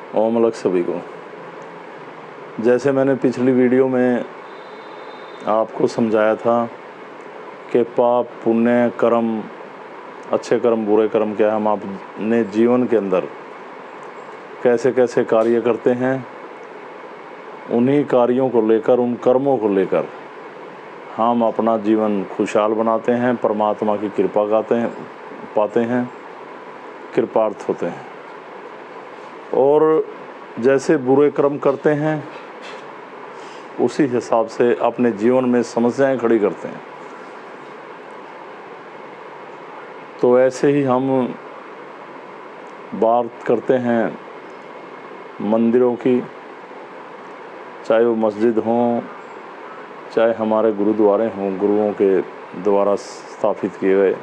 ओम अलग सभी को। जैसे मैंने पिछली वीडियो में आपको समझाया था कि पाप पुण्य कर्म, अच्छे कर्म बुरे कर्म क्या है, हम अपने जीवन के अंदर कैसे कैसे कार्य करते हैं, उन्हीं कार्यों को लेकर, उन कर्मों को लेकर हम अपना जीवन खुशहाल बनाते हैं, परमात्मा की कृपा पाते हैं, कृपार्थ होते हैं। और जैसे बुरे कर्म करते हैं उसी हिसाब से अपने जीवन में समस्याएं खड़ी करते हैं। तो ऐसे ही हम बात करते हैं मंदिरों की, चाहे वो मस्जिद हों, चाहे हमारे गुरुद्वारे हों, गुरुओं के द्वारा स्थापित किए गए,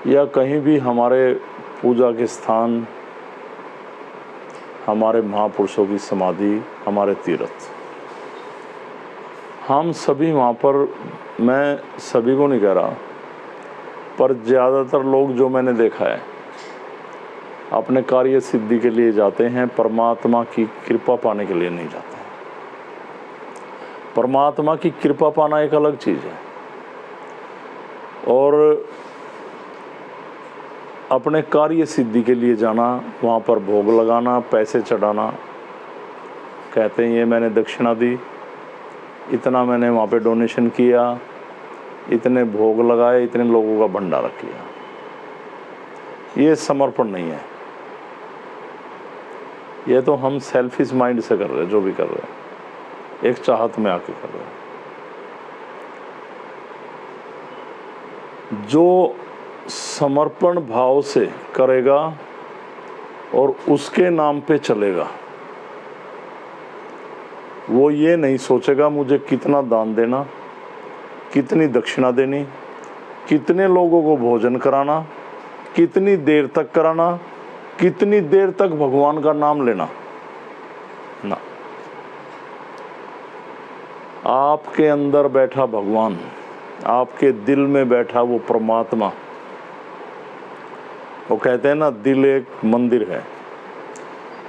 या कहीं भी हमारे पूजा के स्थान, हमारे महापुरुषों की समाधि, हमारे तीर्थ, हम सभी वहाँ पर, मैं सभी को नहीं कह रहा, पर ज़्यादातर लोग जो मैंने देखा है अपने कार्य सिद्धि के लिए जाते हैं, परमात्मा की कृपा पाने के लिए नहीं जाते हैं। परमात्मा की कृपा पाना एक अलग चीज़ है, और अपने कार्य सिद्धि के लिए जाना, वहाँ पर भोग लगाना, पैसे चढ़ाना, कहते हैं ये मैंने दक्षिणा दी, इतना मैंने वहाँ पे डोनेशन किया, इतने भोग लगाए, इतने लोगों का भंडारा किया। ये समर्पण नहीं है, ये तो हम सेल्फिश माइंड से कर रहे हैं, जो भी कर रहे हैं, एक चाहत में आके कर रहे हैं। जो समर्पण भाव से करेगा और उसके नाम पे चलेगा, वो ये नहीं सोचेगा मुझे कितना दान देना, कितनी दक्षिणा देनी, कितने लोगों को भोजन कराना, कितनी देर तक कराना, कितनी देर तक भगवान का नाम लेना ना। आपके अंदर बैठा भगवान, आपके दिल में बैठा वो परमात्मा, वो कहते हैं ना दिल एक मंदिर है,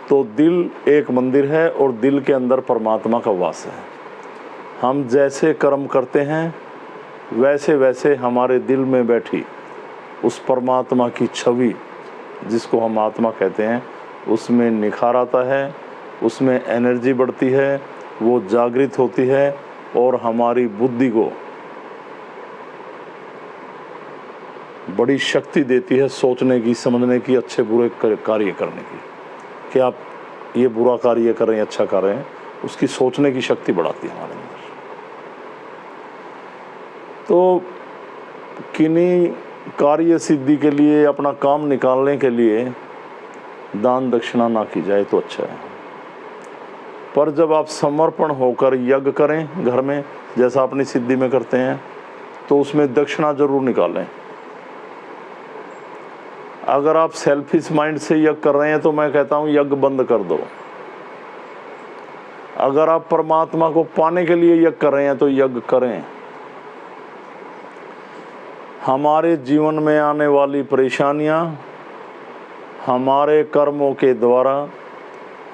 तो दिल एक मंदिर है और दिल के अंदर परमात्मा का वास है। हम जैसे कर्म करते हैं वैसे वैसे हमारे दिल में बैठी उस परमात्मा की छवि, जिसको हम आत्मा कहते हैं, उसमें निखार आता है, उसमें एनर्जी बढ़ती है, वो जागृत होती है और हमारी बुद्धि को बड़ी शक्ति देती है सोचने की, समझने की, अच्छे बुरे कार्य करने की। कि आप ये बुरा कार्य कर रहे हैं, अच्छा कर रहे हैं, उसकी सोचने की शक्ति बढ़ाती है हमारे अंदर। तो किन्हीं कार्य सिद्धि के लिए, अपना काम निकालने के लिए दान दक्षिणा ना की जाए तो अच्छा है। पर जब आप समर्पण होकर यज्ञ करें घर में, जैसा अपनी सिद्धि में करते हैं, तो उसमें दक्षिणा जरूर निकालें। अगर आप सेल्फिश माइंड से यज्ञ कर रहे हैं तो मैं कहता हूं यज्ञ बंद कर दो। अगर आप परमात्मा को पाने के लिए यज्ञ कर रहे हैं तो यज्ञ करें। हमारे जीवन में आने वाली परेशानियां हमारे कर्मों के द्वारा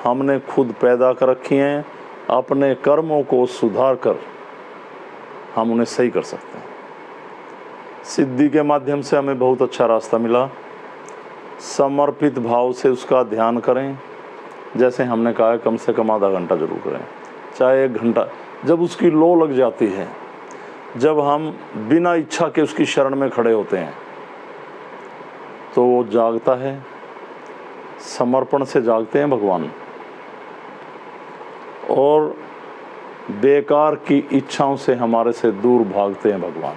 हमने खुद पैदा कर रखी हैं। अपने कर्मों को सुधार कर हम उन्हें सही कर सकते हैं। सिद्धि के माध्यम से हमें बहुत अच्छा रास्ता मिला। समर्पित भाव से उसका ध्यान करें। जैसे हमने कहा है, कम से कम आधा घंटा जरूर करें, चाहे 1 घंटा। जब उसकी लो लग जाती है, जब हम बिना इच्छा के उसकी शरण में खड़े होते हैं, तो वो जागता है। समर्पण से जागते हैं भगवान, और बेकार की इच्छाओं से हमारे से दूर भागते हैं भगवान,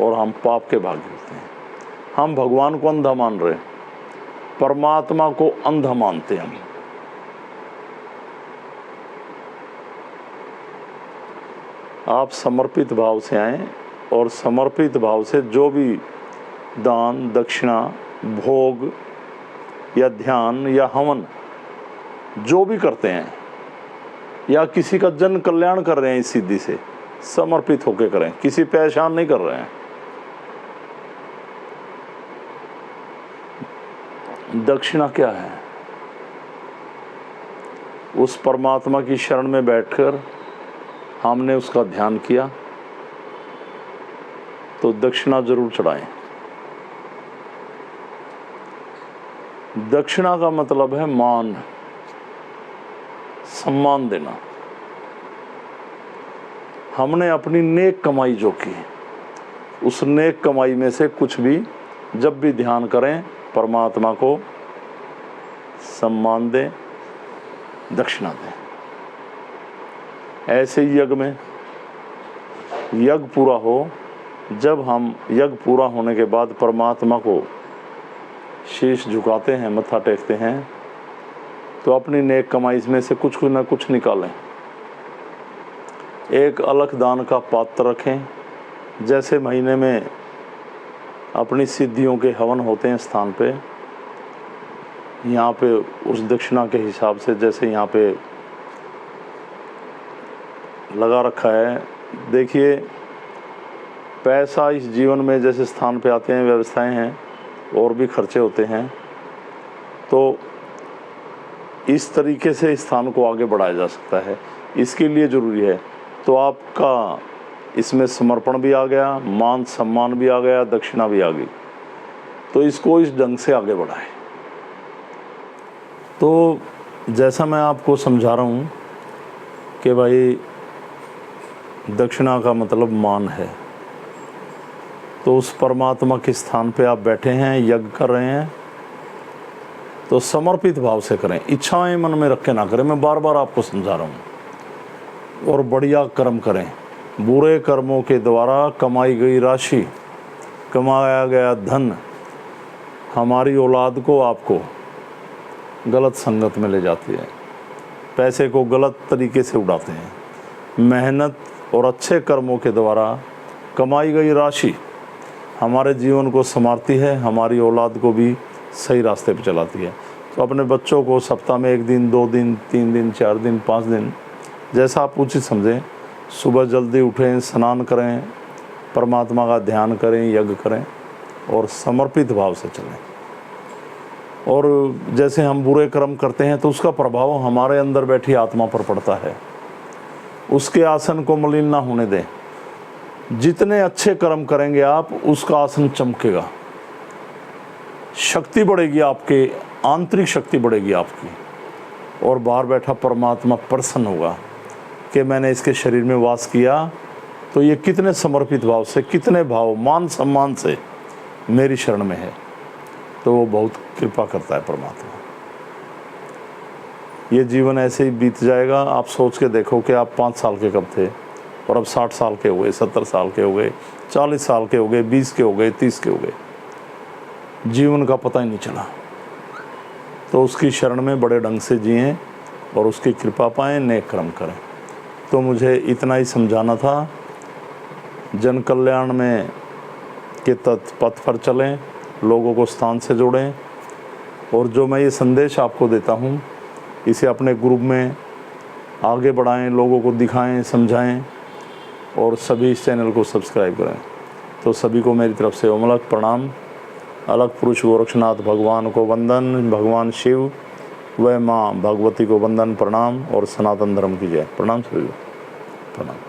और हम पाप के भागी होते हैं। हम भगवान को अंधा मान रहे, परमात्मा को अंधा मानते हैं हम। आप समर्पित भाव से आएं, और समर्पित भाव से जो भी दान दक्षिणा, भोग या ध्यान या हवन जो भी करते हैं, या किसी का जन कल्याण कर रहे हैं, इस सिद्धि से समर्पित होकर करें, किसी पे एहसान नहीं कर रहे हैं। दक्षिणा क्या है? उस परमात्मा की शरण में बैठकर हमने उसका ध्यान किया तो दक्षिणा जरूर चढ़ाएं। दक्षिणा का मतलब है मान, सम्मान देना। हमने अपनी नेक कमाई जो की, उस नेक कमाई में से कुछ भी जब भी ध्यान करें, परमात्मा को सम्मान दें, दक्षिणा दें। ऐसे यज्ञ में यज्ञ पूरा हो, जब हम यज्ञ पूरा होने के बाद परमात्मा को शीश झुकाते हैं, मत्था टेकते हैं, तो अपनी नेक कमाई में से कुछ न कुछ निकालें। एक अलग दान का पात्र रखें। जैसे महीने में अपनी सिद्धियों के हवन होते हैं स्थान पे, यहाँ पे उस दक्षिणा के हिसाब से जैसे यहाँ पे लगा रखा है। देखिए, पैसा इस जीवन में जैसे स्थान पे आते हैं, व्यवस्थाएं हैं और भी खर्चे होते हैं, तो इस तरीके से स्थान को आगे बढ़ाया जा सकता है। इसके लिए ज़रूरी है तो आपका इसमें समर्पण भी आ गया, मान सम्मान भी आ गया, दक्षिणा भी आ गई, तो इसको इस ढंग से आगे बढ़ाएं। तो जैसा मैं आपको समझा रहा हूँ कि भाई दक्षिणा का मतलब मान है, तो उस परमात्मा के स्थान पे आप बैठे हैं, यज्ञ कर रहे हैं, तो समर्पित भाव से करें, इच्छाएं मन में रख के ना करें। मैं बार बार आपको समझा रहा हूँ। और बढ़िया कर्म करें। बुरे कर्मों के द्वारा कमाई गई राशि, कमाया गया धन हमारी औलाद को, आपको गलत संगत में ले जाती है, पैसे को गलत तरीके से उड़ाते हैं। मेहनत और अच्छे कर्मों के द्वारा कमाई गई राशि हमारे जीवन को संवारती है, हमारी औलाद को भी सही रास्ते पर चलाती है। तो अपने बच्चों को सप्ताह में 1 दिन, 2 दिन, 3 दिन, 4 दिन, 5 दिन, जैसा आप उचित समझें, सुबह जल्दी उठें, स्नान करें, परमात्मा का ध्यान करें, यज्ञ करें और समर्पित भाव से चलें। और जैसे हम बुरे कर्म करते हैं तो उसका प्रभाव हमारे अंदर बैठी आत्मा पर पड़ता है। उसके आसन को मलिन ना होने दें। जितने अच्छे कर्म करेंगे आप, उसका आसन चमकेगा, शक्ति बढ़ेगी, आपके आंतरिक शक्ति बढ़ेगी आपकी, और बाहर बैठा परमात्मा प्रसन्न होगा कि मैंने इसके शरीर में वास किया तो ये कितने समर्पित भाव से, कितने भाव, मान सम्मान से मेरी शरण में है। तो वो बहुत कृपा करता है परमात्मा। ये जीवन ऐसे ही बीत जाएगा। आप सोच के देखो कि आप 5 साल के कब थे और अब 60 साल के हो गए, 70 साल के हो गए, 40 साल के हो गए, 20 के हो गए, 30 के हो गए, जीवन का पता ही नहीं चला। तो उसकी शरण में बड़े ढंग से जिएं और उसकी कृपा पाएं, नेक कर्म करें। तो मुझे इतना ही समझाना था। जन कल्याण में के पथ पर चलें, लोगों को स्थान से जोड़ें, और जो मैं ये संदेश आपको देता हूँ इसे अपने ग्रुप में आगे बढ़ाएं, लोगों को दिखाएं, समझाएं, और सभी इस चैनल को सब्सक्राइब करें। तो सभी को मेरी तरफ से ओमलक प्रणाम। अलग पुरुष गोरक्षनाथ भगवान को वंदन, भगवान शिव व माँ भगवती को वंदन प्रणाम, और सनातन धर्म की जय। प्रणाम सभी को, प्रणाम।